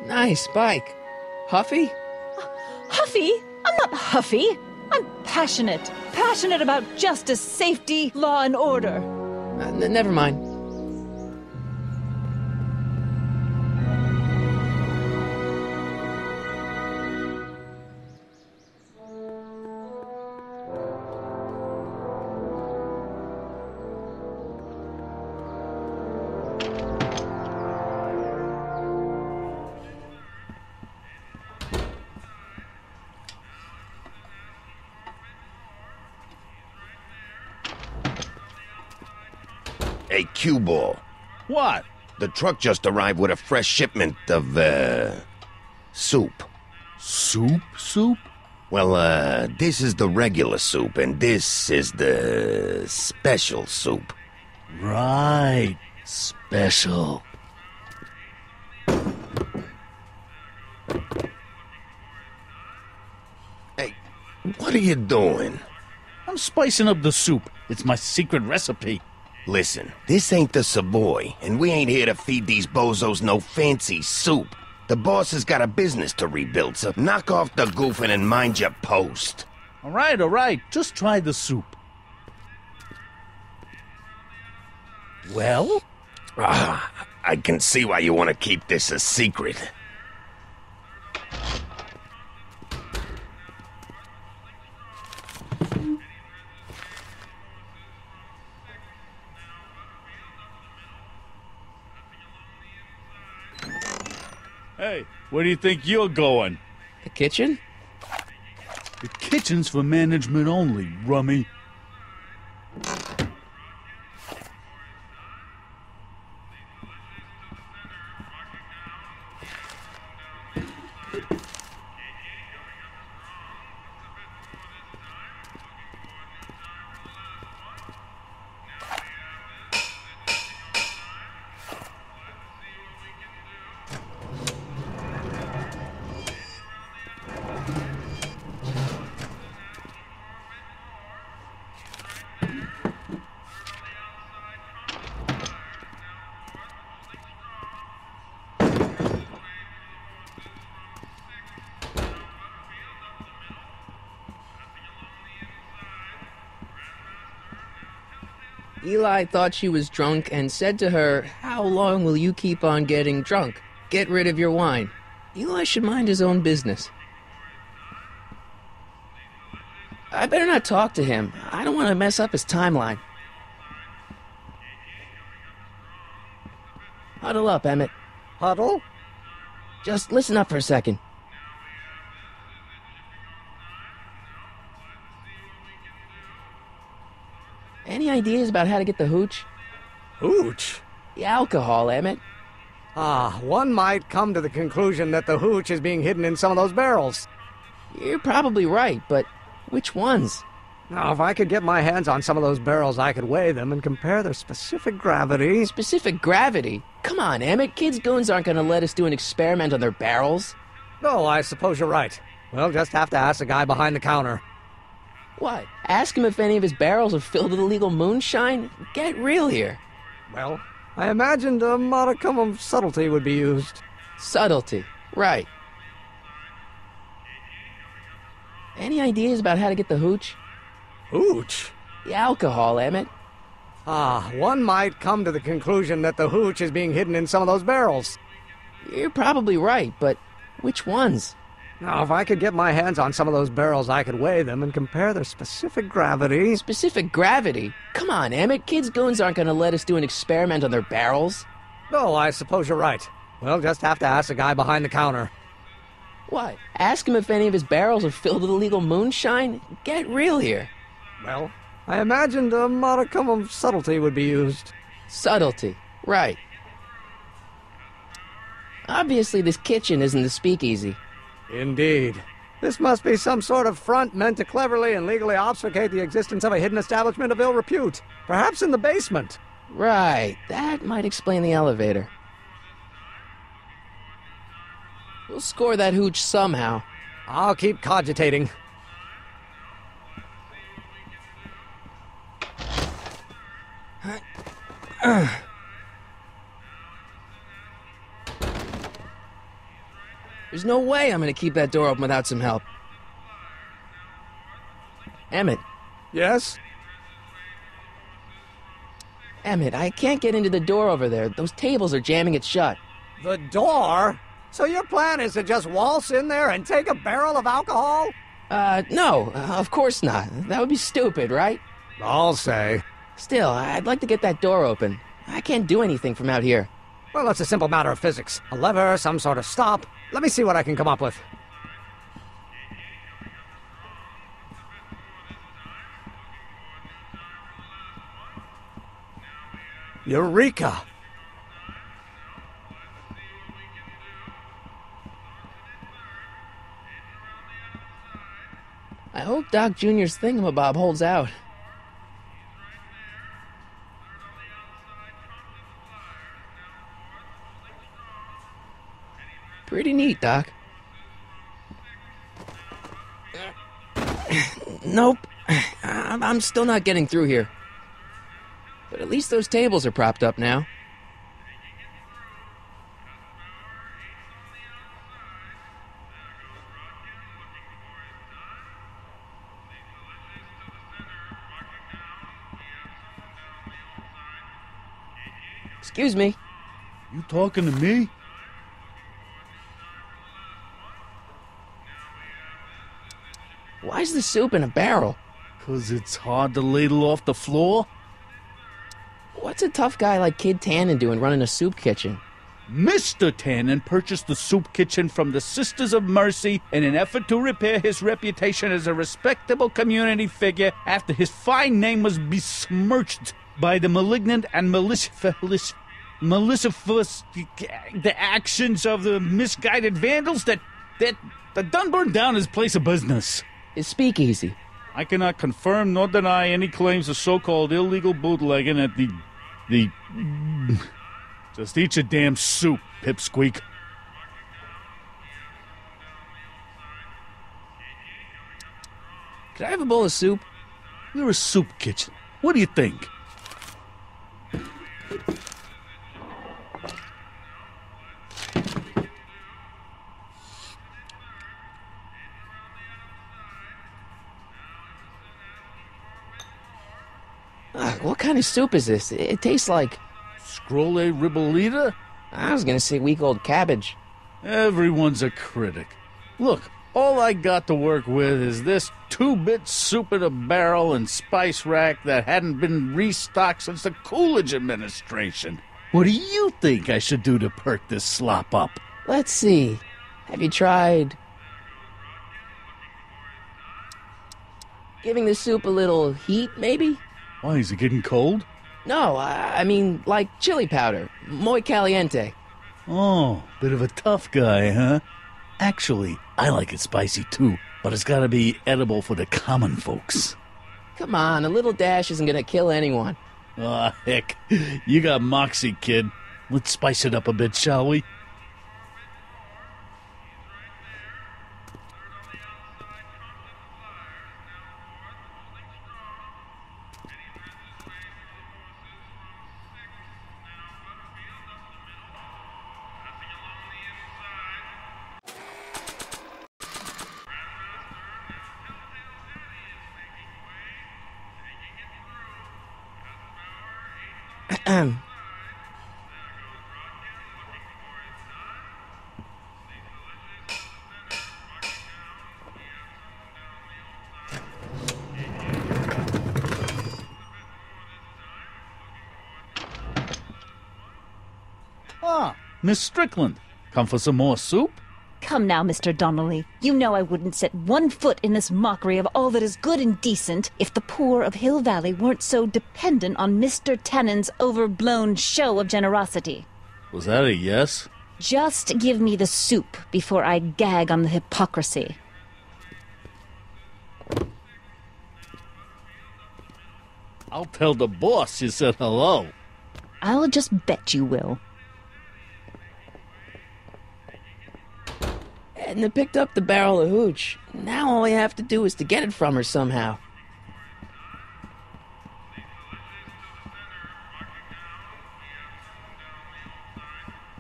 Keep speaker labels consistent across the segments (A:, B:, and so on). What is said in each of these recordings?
A: Nice bike. Huffy?
B: Huffy? I'm not huffy. I'm passionate. Passionate about justice, safety, law, and order.
A: Never mind.
C: Hey, Q-Ball.
D: What?
C: The truck just arrived with a fresh shipment of, soup.
D: Soup?
C: Well, this is the regular soup, and this is the special soup.
D: Right. Special.
C: Hey, what are you doing?
D: I'm spicing up the soup. It's my secret recipe.
C: Listen, this ain't the Savoy, and we ain't here to feed these bozos no fancy soup. The boss has got a business to rebuild, so knock off the goofing and mind your post.
D: All right. Just try the soup. Well?
C: I can see why you want to keep this a secret.
D: Hey, where do you think you're going?
A: The kitchen?
D: The kitchen's for management only, rummy.
A: Eli thought she was drunk and said to her, "How long will you keep on getting drunk? Get rid of your wine." Eli should mind his own business. I better not talk to him. I don't want to mess up his timeline. Huddle up, Emmett.
E: Huddle?
A: Just listen up for a second. Any ideas about how to get the hooch?
E: Hooch?
A: The alcohol, Emmett.
E: One might come to the conclusion that the hooch is being hidden in some of those barrels.
A: You're probably right, but which ones?
E: Now, if I could get my hands on some of those barrels, I could weigh them and compare their specific gravity.
A: Specific gravity? Come on, Emmett. Kids' goons aren't going to let us do an experiment on their barrels.
E: No, I suppose you're right. We'll just have to ask the guy behind the counter.
A: What? Ask him if any of his barrels are filled with illegal moonshine? Get real here.
E: Well, I imagined a modicum of subtlety would be used.
A: Subtlety. Right. Any ideas about how to get the hooch?
E: Hooch?
A: The alcohol, Emmett.
E: One might come to the conclusion that the hooch is being hidden in some of those barrels.
A: You're probably right, but which ones?
E: Now, if I could get my hands on some of those barrels, I could weigh them and compare their specific gravity.
A: Specific gravity? Come on, Emmett. Kids' goons aren't going to let us do an experiment on their barrels.
E: No, I suppose you're right. We'll just have to ask the guy behind the counter.
A: What? Ask him if any of his barrels are filled with illegal moonshine? Get real here.
E: Well, I imagined a modicum of subtlety would be used.
A: Subtlety. Right. Obviously, this kitchen isn't the speakeasy.
E: Indeed. This must be some sort of front meant to cleverly and legally obfuscate the existence of a hidden establishment of ill repute. Perhaps in the basement.
A: Right. That might explain the elevator. We'll score that hooch somehow.
E: I'll keep cogitating.
A: There's no way I'm gonna keep that door open without some help. Emmett.
E: Yes?
A: Emmett, I can't get into the door over there. Those tables are jamming it shut.
E: The door? So your plan is to just waltz in there and take a barrel of alcohol?
A: No, of course not. That would be stupid, right?
E: I'll say.
A: Still, I'd like to get that door open. I can't do anything from out here.
E: Well, it's a simple matter of physics. A lever, some sort of stop. Let me see what I can come up with. Eureka!
A: I hope Doc Jr.'s thingamabob holds out. Pretty neat, Doc. Nope. I'm still not getting through here. But at least those tables are propped up now. Excuse me.
D: You talking to me?
A: Why's the soup in a barrel?
D: 'Cause it's hard to ladle off the floor?
A: What's a tough guy like Kid Tannen doing running a soup kitchen?
D: Mr. Tannen purchased the soup kitchen from the Sisters of Mercy in an effort to repair his reputation as a respectable community figure after his fine name was besmirched by the malignant and malicious the actions of the misguided vandals that done burned down his place of business.
A: His speakeasy.
D: I cannot confirm nor deny any claims of so-called illegal bootlegging at the... Just eat your damn soup, pipsqueak.
A: Could I have a bowl of soup?
D: We're a soup kitchen. What do you think?
A: What kind of soup is this? It tastes like...
D: Scrolle ribolita?
A: I was gonna say week-old cabbage.
D: Everyone's a critic. Look, all I got to work with is this 2-bit soup in a barrel and spice rack that hadn't been restocked since the Coolidge administration. What do you think I should do to perk this slop up?
A: Let's see. Have you tried... giving the soup a little heat, maybe?
D: Why, is it getting cold?
A: No, I mean, like chili powder. Muy caliente.
D: Oh, bit of a tough guy, huh? Actually, I like it spicy too, but it's gotta be edible for the common folks.
A: Come on, a little dash isn't gonna kill anyone.
D: Aw, heck. You got moxie, kid. Let's spice it up a bit, shall we? Ah, Miss Strickland. Come for some more soup?
B: Come now, Mr. Donnelly. You know I wouldn't set one foot in this mockery of all that is good and decent if the poor of Hill Valley weren't so dependent on Mr. Tannen's overblown show of generosity.
D: Was that a yes?
B: Just give me the soup before I gag on the hypocrisy.
D: I'll tell the boss you said hello.
B: I'll just bet you will.
A: Edna picked up the barrel of hooch. Now all I have to do is to get it from her somehow.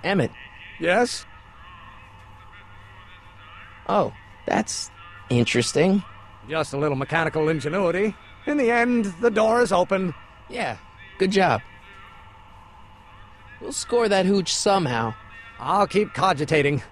A: Emmett,
E: Yes?
A: Oh, that's interesting.
E: Just a little mechanical ingenuity. In the end, the door is open.
A: Yeah, good job. We'll score that hooch somehow.
E: I'll keep cogitating.